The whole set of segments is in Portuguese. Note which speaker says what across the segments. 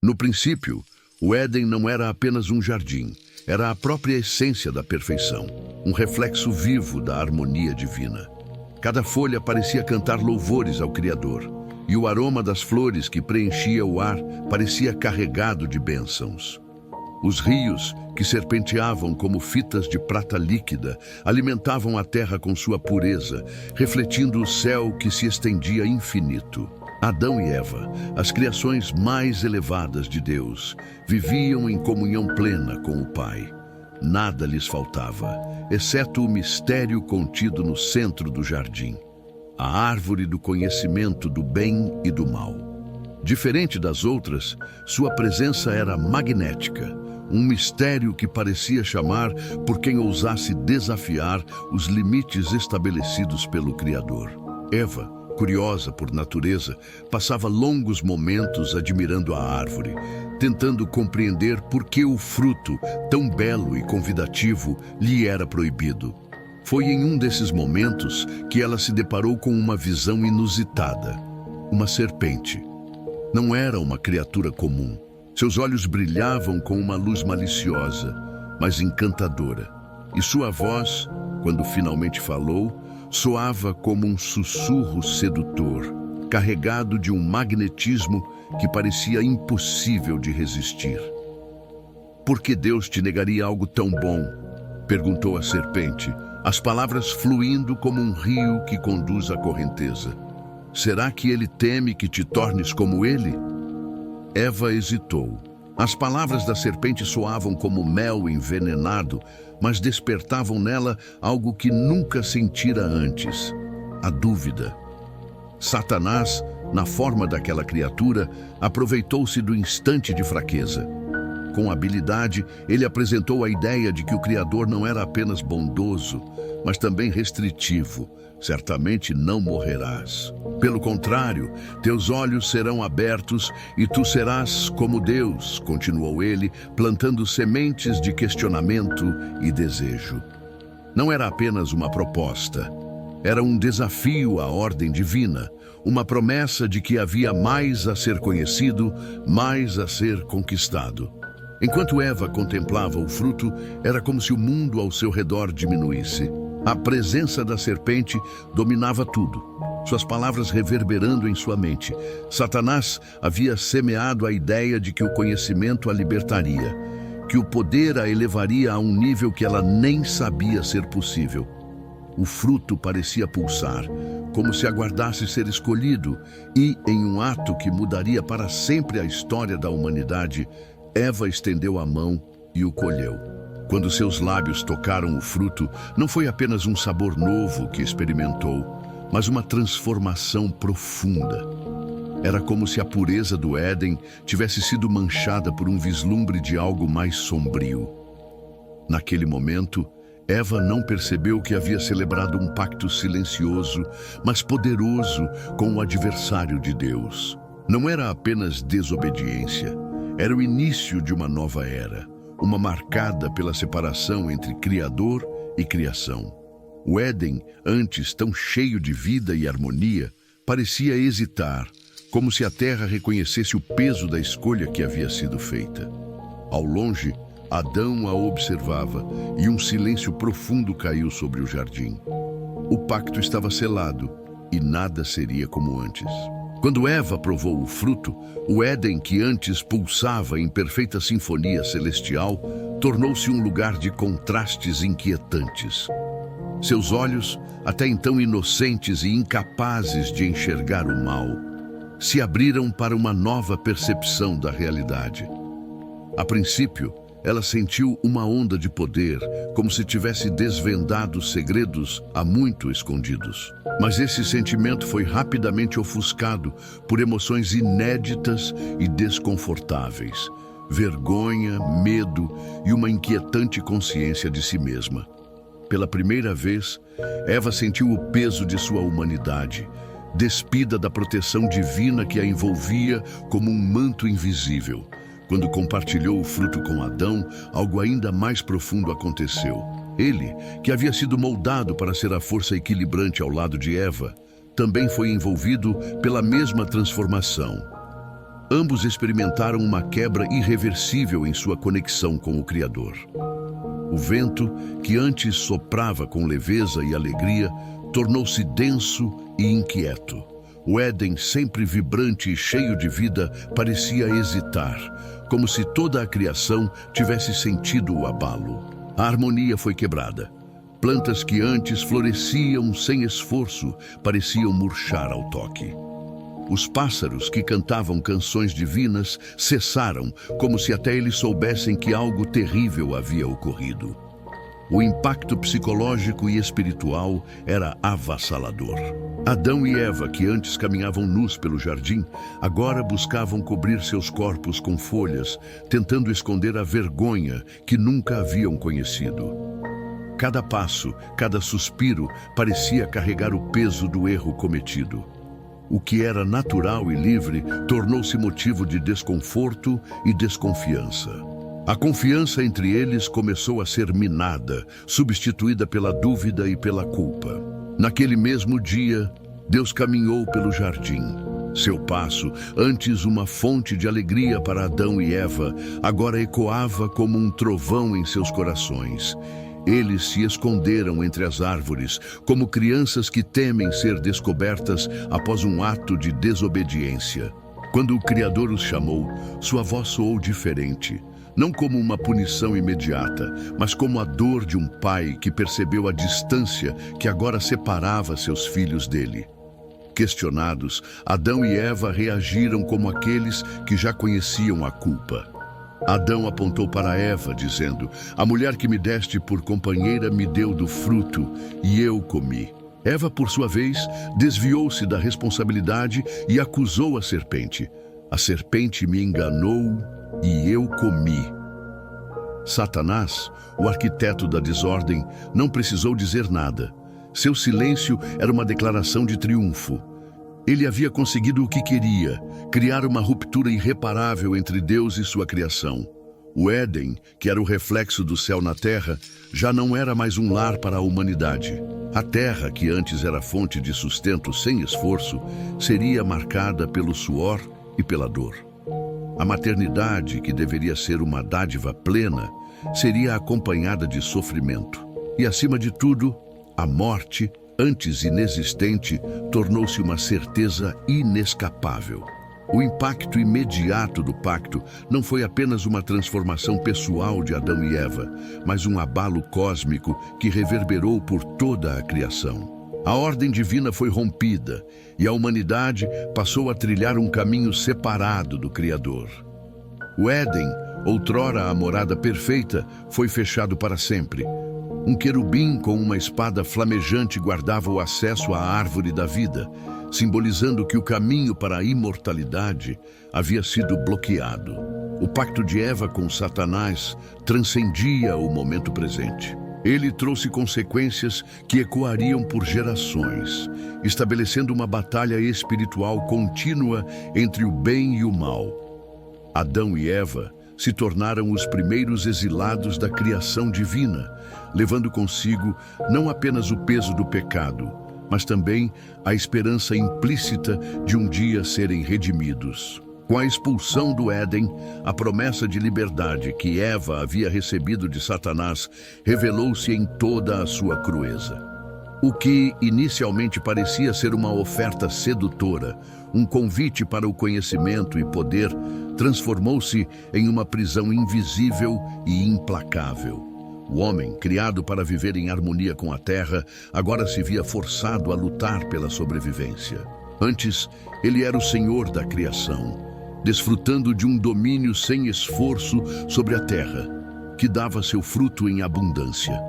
Speaker 1: No princípio, o Éden não era apenas um jardim, era a própria essência da perfeição, um reflexo vivo da harmonia divina. Cada folha parecia cantar louvores ao Criador, e o aroma das flores que preenchia o ar parecia carregado de bênçãos. Os rios, que serpenteavam como fitas de prata líquida, alimentavam a terra com sua pureza, refletindo o céu que se estendia infinito. Adão e Eva, as criações mais elevadas de Deus, viviam em comunhão plena com o Pai. Nada lhes faltava, exceto o mistério contido no centro do jardim, a árvore do conhecimento do bem e do mal. Diferente das outras, sua presença era magnética, um mistério que parecia chamar por quem ousasse desafiar os limites estabelecidos pelo Criador. Eva, curiosa por natureza, passava longos momentos admirando a árvore, tentando compreender por que o fruto, tão belo e convidativo, lhe era proibido. Foi em um desses momentos que ela se deparou com uma visão inusitada. Uma serpente. Não era uma criatura comum. Seus olhos brilhavam com uma luz maliciosa, mas encantadora. E sua voz, quando finalmente falou, soava como um sussurro sedutor, carregado de um magnetismo que parecia impossível de resistir. "Por que Deus te negaria algo tão bom?", perguntou a serpente, as palavras fluindo como um rio que conduz à correnteza. "Será que ele teme que te tornes como ele?" Eva hesitou. As palavras da serpente soavam como mel envenenado, mas despertavam nela algo que nunca sentira antes: a dúvida. Satanás, na forma daquela criatura, aproveitou-se do instante de fraqueza. Com habilidade, ele apresentou a ideia de que o Criador não era apenas bondoso, mas também restritivo. "Certamente não morrerás. Pelo contrário, teus olhos serão abertos e tu serás como Deus", continuou ele, plantando sementes de questionamento e desejo. Não era apenas uma proposta. Era um desafio à ordem divina, uma promessa de que havia mais a ser conhecido, mais a ser conquistado. Enquanto Eva contemplava o fruto, era como se o mundo ao seu redor diminuísse. A presença da serpente dominava tudo, suas palavras reverberando em sua mente. Satanás havia semeado a ideia de que o conhecimento a libertaria, que o poder a elevaria a um nível que ela nem sabia ser possível. O fruto parecia pulsar, como se aguardasse ser escolhido, e, em um ato que mudaria para sempre a história da humanidade, Eva estendeu a mão e o colheu. Quando seus lábios tocaram o fruto, não foi apenas um sabor novo que experimentou, mas uma transformação profunda. Era como se a pureza do Éden tivesse sido manchada por um vislumbre de algo mais sombrio. Naquele momento, Eva não percebeu que havia celebrado um pacto silencioso, mas poderoso com o adversário de Deus. Não era apenas desobediência, era o início de uma nova era, uma marcada pela separação entre Criador e criação. O Éden, antes tão cheio de vida e harmonia, parecia hesitar, como se a terra reconhecesse o peso da escolha que havia sido feita. Ao longe, Adão a observava e um silêncio profundo caiu sobre o jardim. O pacto estava selado e nada seria como antes. Quando Eva provou o fruto, o Éden que antes pulsava em perfeita sinfonia celestial, tornou-se um lugar de contrastes inquietantes. Seus olhos, até então inocentes e incapazes de enxergar o mal, se abriram para uma nova percepção da realidade. A princípio, ela sentiu uma onda de poder, como se tivesse desvendado segredos há muito escondidos. Mas esse sentimento foi rapidamente ofuscado por emoções inéditas e desconfortáveis: vergonha, medo e uma inquietante consciência de si mesma. Pela primeira vez, Eva sentiu o peso de sua humanidade, despida da proteção divina que a envolvia como um manto invisível. Quando compartilhou o fruto com Adão, algo ainda mais profundo aconteceu. Ele, que havia sido moldado para ser a força equilibrante ao lado de Eva, também foi envolvido pela mesma transformação. ambos experimentaram uma quebra irreversível em sua conexão com o Criador. O vento, que antes soprava com leveza e alegria, tornou-se denso e inquieto. O Éden, sempre vibrante e cheio de vida, parecia hesitar, como se toda a criação tivesse sentido o abalo. A harmonia foi quebrada. Plantas que antes floresciam sem esforço pareciam murchar ao toque. Os pássaros que cantavam canções divinas cessaram, como se até eles soubessem que algo terrível havia ocorrido. O impacto psicológico e espiritual era avassalador. Adão e Eva, que antes caminhavam nus pelo jardim, agora buscavam cobrir seus corpos com folhas, tentando esconder a vergonha que nunca haviam conhecido. Cada passo, cada suspiro parecia carregar o peso do erro cometido. O que era natural e livre tornou-se motivo de desconforto e desconfiança. A confiança entre eles começou a ser minada, substituída pela dúvida e pela culpa. Naquele mesmo dia, Deus caminhou pelo jardim. Seu passo, antes uma fonte de alegria para Adão e Eva, agora ecoava como um trovão em seus corações. Eles se esconderam entre as árvores, como crianças que temem ser descobertas após um ato de desobediência. Quando o Criador os chamou, sua voz soou diferente. Não como uma punição imediata, mas como a dor de um pai que percebeu a distância que agora separava seus filhos dele. Questionados, Adão e Eva reagiram como aqueles que já conheciam a culpa. Adão apontou para Eva, dizendo: "A mulher que me deste por companheira me deu do fruto, e eu comi." Eva, por sua vez, desviou-se da responsabilidade e acusou a serpente. "A serpente me enganou e eu comi." Satanás, o arquiteto da desordem, não precisou dizer nada. Seu silêncio era uma declaração de triunfo. Ele havia conseguido o que queria, criar uma ruptura irreparável entre Deus e sua criação. O Éden, que era o reflexo do céu na terra, já não era mais um lar para a humanidade. A terra, que antes era fonte de sustento sem esforço, seria marcada pelo suor e pela dor. A maternidade, que deveria ser uma dádiva plena, seria acompanhada de sofrimento. E, acima de tudo, a morte, antes inexistente, tornou-se uma certeza inescapável. O impacto imediato do pacto não foi apenas uma transformação pessoal de Adão e Eva, mas um abalo cósmico que reverberou por toda a criação. A ordem divina foi rompida e a humanidade passou a trilhar um caminho separado do Criador. O Éden, outrora a morada perfeita, foi fechado para sempre. Um querubim com uma espada flamejante guardava o acesso à árvore da vida, simbolizando que o caminho para a imortalidade havia sido bloqueado. O pacto de Eva com Satanás transcendia o momento presente. Ele trouxe consequências que ecoariam por gerações, estabelecendo uma batalha espiritual contínua entre o bem e o mal. Adão e Eva se tornaram os primeiros exilados da criação divina, levando consigo não apenas o peso do pecado, mas também a esperança implícita de um dia serem redimidos. Com a expulsão do Éden, a promessa de liberdade que Eva havia recebido de Satanás revelou-se em toda a sua crueza. O que inicialmente parecia ser uma oferta sedutora, um convite para o conhecimento e poder, transformou-se em uma prisão invisível e implacável. O homem, criado para viver em harmonia com a terra, agora se via forçado a lutar pela sobrevivência. Antes, ele era o senhor da criação, desfrutando de um domínio sem esforço sobre a terra, que dava seu fruto em abundância.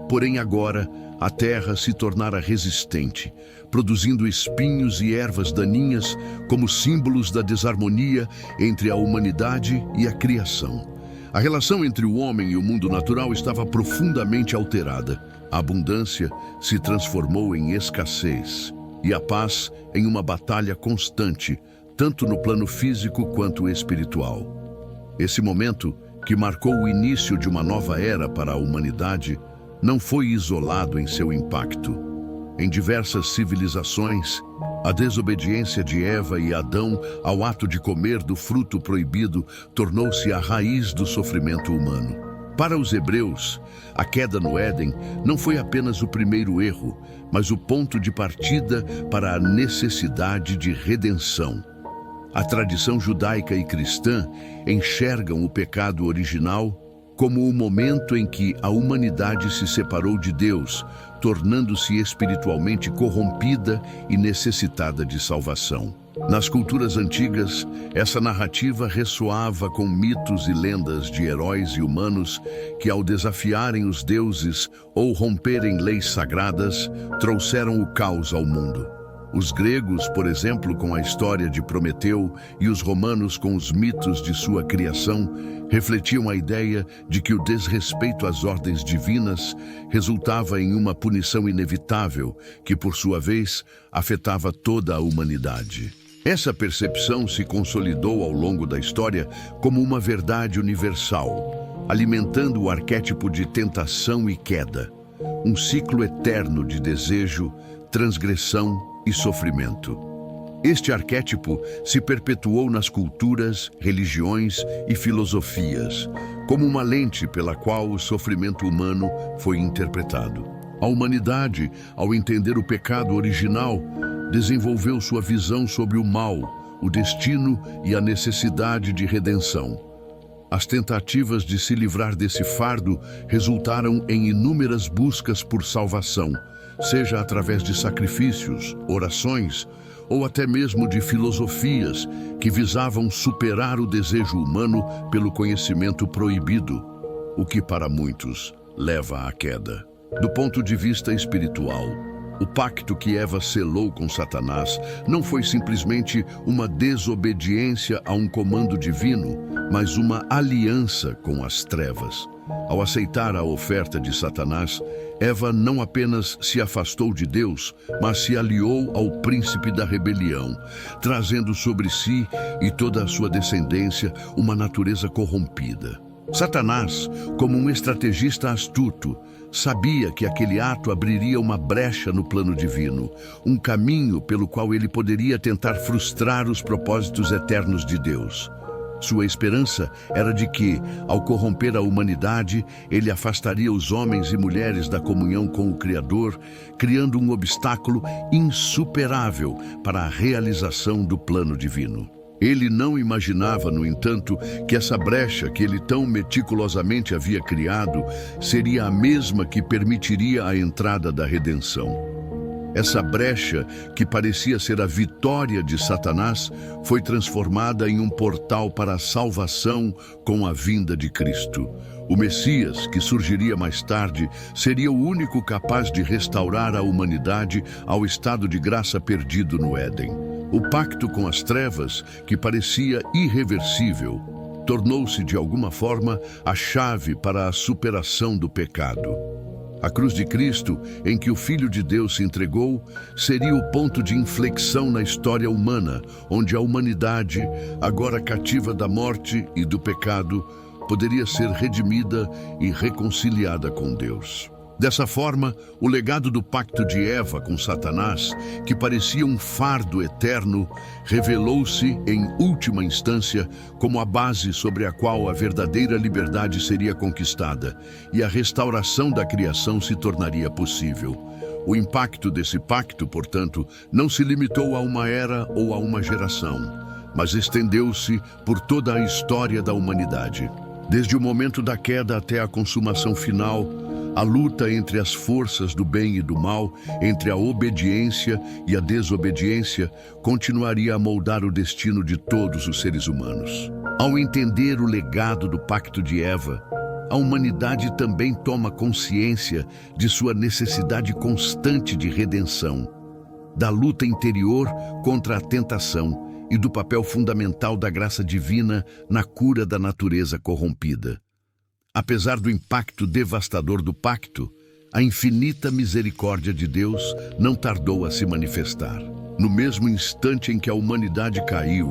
Speaker 1: Porém agora, a terra se tornara resistente, produzindo espinhos e ervas daninhas como símbolos da desarmonia entre a humanidade e a criação. A relação entre o homem e o mundo natural estava profundamente alterada. A abundância se transformou em escassez e a paz em uma batalha constante, tanto no plano físico quanto espiritual. Esse momento, que marcou o início de uma nova era para a humanidade, não foi isolado em seu impacto. Em diversas civilizações, A desobediência de Eva e Adão ao ato de comer do fruto proibido tornou-se a raiz do sofrimento humano. Para os hebreus, a queda no Éden não foi apenas o primeiro erro, mas o ponto de partida para a necessidade de redenção. A tradição judaica e cristã enxergam o pecado original como o momento em que a humanidade se separou de Deus, tornando-se espiritualmente corrompida e necessitada de salvação. Nas culturas antigas, essa narrativa ressoava com mitos e lendas de heróis e humanos que, ao desafiarem os deuses ou romperem leis sagradas, trouxeram o caos ao mundo. Os gregos, por exemplo, com a história de Prometeu, e os romanos com os mitos de sua criação, refletiam a ideia de que o desrespeito às ordens divinas resultava em uma punição inevitável que, por sua vez, afetava toda a humanidade. Essa percepção se consolidou ao longo da história como uma verdade universal, alimentando o arquétipo de tentação e queda, um ciclo eterno de desejo, transgressão e sofrimento. Este arquétipo se perpetuou nas culturas, religiões e filosofias, como uma lente pela qual o sofrimento humano foi interpretado. A humanidade, ao entender o pecado original, desenvolveu sua visão sobre o mal, o destino e a necessidade de redenção. As tentativas de se livrar desse fardo resultaram em inúmeras buscas por salvação, seja através de sacrifícios, orações ou até mesmo de filosofias que visavam superar o desejo humano pelo conhecimento proibido, o que para muitos leva à queda. Do ponto de vista espiritual, o pacto que Eva selou com Satanás não foi simplesmente uma desobediência a um comando divino, mas uma aliança com as trevas. Ao aceitar a oferta de Satanás, Eva não apenas se afastou de Deus, mas se aliou ao príncipe da rebelião, trazendo sobre si e toda a sua descendência uma natureza corrompida. Satanás, como um estrategista astuto, sabia que aquele ato abriria uma brecha no plano divino, um caminho pelo qual ele poderia tentar frustrar os propósitos eternos de Deus. Sua esperança era de que, ao corromper a humanidade, ele afastaria os homens e mulheres da comunhão com o Criador, criando um obstáculo insuperável para a realização do plano divino. Ele não imaginava, no entanto, que essa brecha que ele tão meticulosamente havia criado seria a mesma que permitiria a entrada da redenção. Essa brecha, que parecia ser a vitória de Satanás, foi transformada em um portal para a salvação com a vinda de Cristo. O Messias, que surgiria mais tarde, seria o único capaz de restaurar a humanidade ao estado de graça perdido no Éden. O pacto com as trevas, que parecia irreversível, tornou-se de alguma forma a chave para a superação do pecado. A cruz de Cristo, em que o Filho de Deus se entregou, seria o ponto de inflexão na história humana, onde a humanidade, agora cativa da morte e do pecado, poderia ser redimida e reconciliada com Deus. Dessa forma, o legado do pacto de Eva com Satanás, que parecia um fardo eterno, revelou-se, em última instância, como a base sobre a qual a verdadeira liberdade seria conquistada e a restauração da criação se tornaria possível. O impacto desse pacto, portanto, não se limitou a uma era ou a uma geração, mas estendeu-se por toda a história da humanidade. Desde o momento da queda até a consumação final, a luta entre as forças do bem e do mal, entre a obediência e a desobediência, continuaria a moldar o destino de todos os seres humanos. Ao entender o legado do pacto de Eva, a humanidade também toma consciência de sua necessidade constante de redenção, da luta interior contra a tentação e do papel fundamental da graça divina na cura da natureza corrompida. Apesar do impacto devastador do pacto, a infinita misericórdia de Deus não tardou a se manifestar. No mesmo instante em que a humanidade caiu,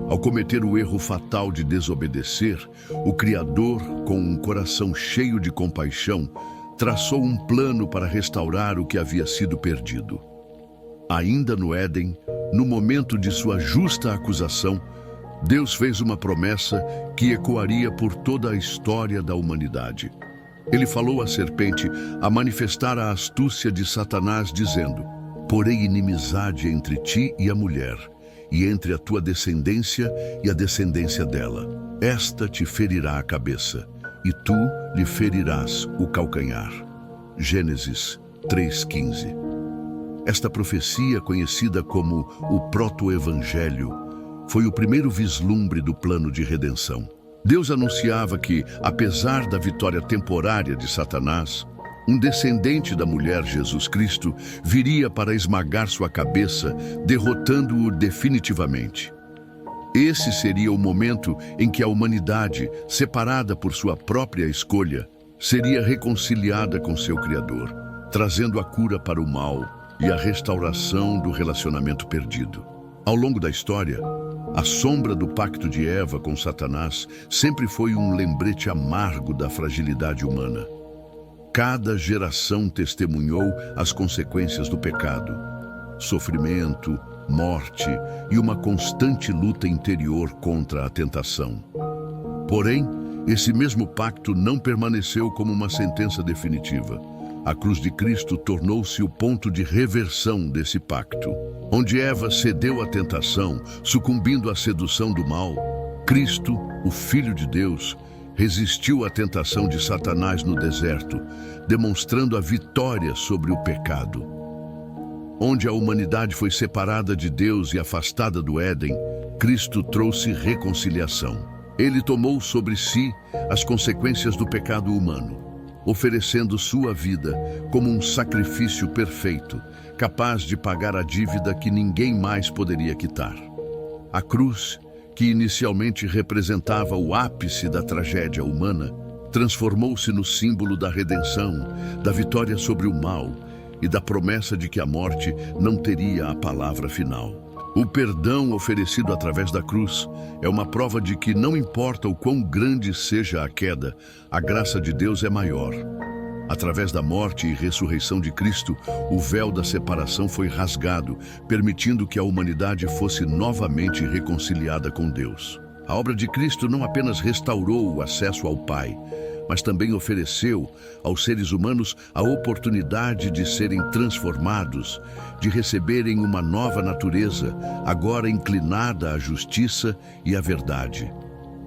Speaker 1: ao cometer o erro fatal de desobedecer, o Criador, com um coração cheio de compaixão, traçou um plano para restaurar o que havia sido perdido. Ainda no Éden, no momento de sua justa acusação, Deus fez uma promessa que ecoaria por toda a história da humanidade. Ele falou à serpente a manifestar a astúcia de Satanás, dizendo: "Porei inimizade entre ti e a mulher, e entre a tua descendência e a descendência dela. Esta te ferirá a cabeça, e tu lhe ferirás o calcanhar." Gênesis 3:15. Esta profecia, conhecida como o proto-evangelho, foi o primeiro vislumbre do plano de redenção. Deus anunciava que, apesar da vitória temporária de Satanás, um descendente da mulher, Jesus Cristo, viria para esmagar sua cabeça, derrotando-o definitivamente. Esse seria o momento em que a humanidade, separada por sua própria escolha, seria reconciliada com seu Criador, trazendo a cura para o mal e a restauração do relacionamento perdido. Ao longo da história, a sombra do pacto de Eva com Satanás sempre foi um lembrete amargo da fragilidade humana. Cada geração testemunhou as consequências do pecado: sofrimento, morte e uma constante luta interior contra a tentação. Porém, esse mesmo pacto não permaneceu como uma sentença definitiva. A cruz de Cristo tornou-se o ponto de reversão desse pacto. Onde Eva cedeu à tentação, sucumbindo à sedução do mal, Cristo, o Filho de Deus, resistiu à tentação de Satanás no deserto, demonstrando a vitória sobre o pecado. Onde a humanidade foi separada de Deus e afastada do Éden, Cristo trouxe reconciliação. Ele tomou sobre si as consequências do pecado humano, oferecendo sua vida como um sacrifício perfeito, capaz de pagar a dívida que ninguém mais poderia quitar. A cruz, que inicialmente representava o ápice da tragédia humana, transformou-se no símbolo da redenção, da vitória sobre o mal e da promessa de que a morte não teria a palavra final. O perdão oferecido através da cruz é uma prova de que, não importa o quão grande seja a queda, a graça de Deus é maior. Através da morte e ressurreição de Cristo, o véu da separação foi rasgado, permitindo que a humanidade fosse novamente reconciliada com Deus. A obra de Cristo não apenas restaurou o acesso ao Pai, mas também ofereceu aos seres humanos a oportunidade de serem transformados, de receberem uma nova natureza, agora inclinada à justiça e à verdade.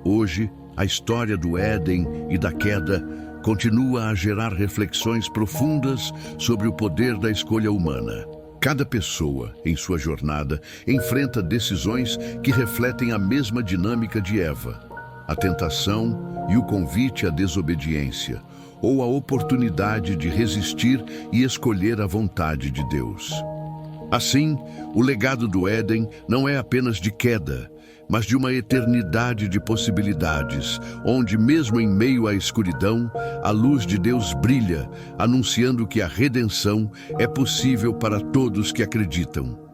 Speaker 1: Hoje, a história do Éden e da queda continua a gerar reflexões profundas sobre o poder da escolha humana. Cada pessoa, em sua jornada, enfrenta decisões que refletem a mesma dinâmica de Eva: a tentação e o convite à desobediência, ou a oportunidade de resistir e escolher a vontade de Deus. Assim, o legado do Éden não é apenas de queda, mas de uma eternidade de possibilidades, onde, mesmo em meio à escuridão, a luz de Deus brilha, anunciando que a redenção é possível para todos que acreditam.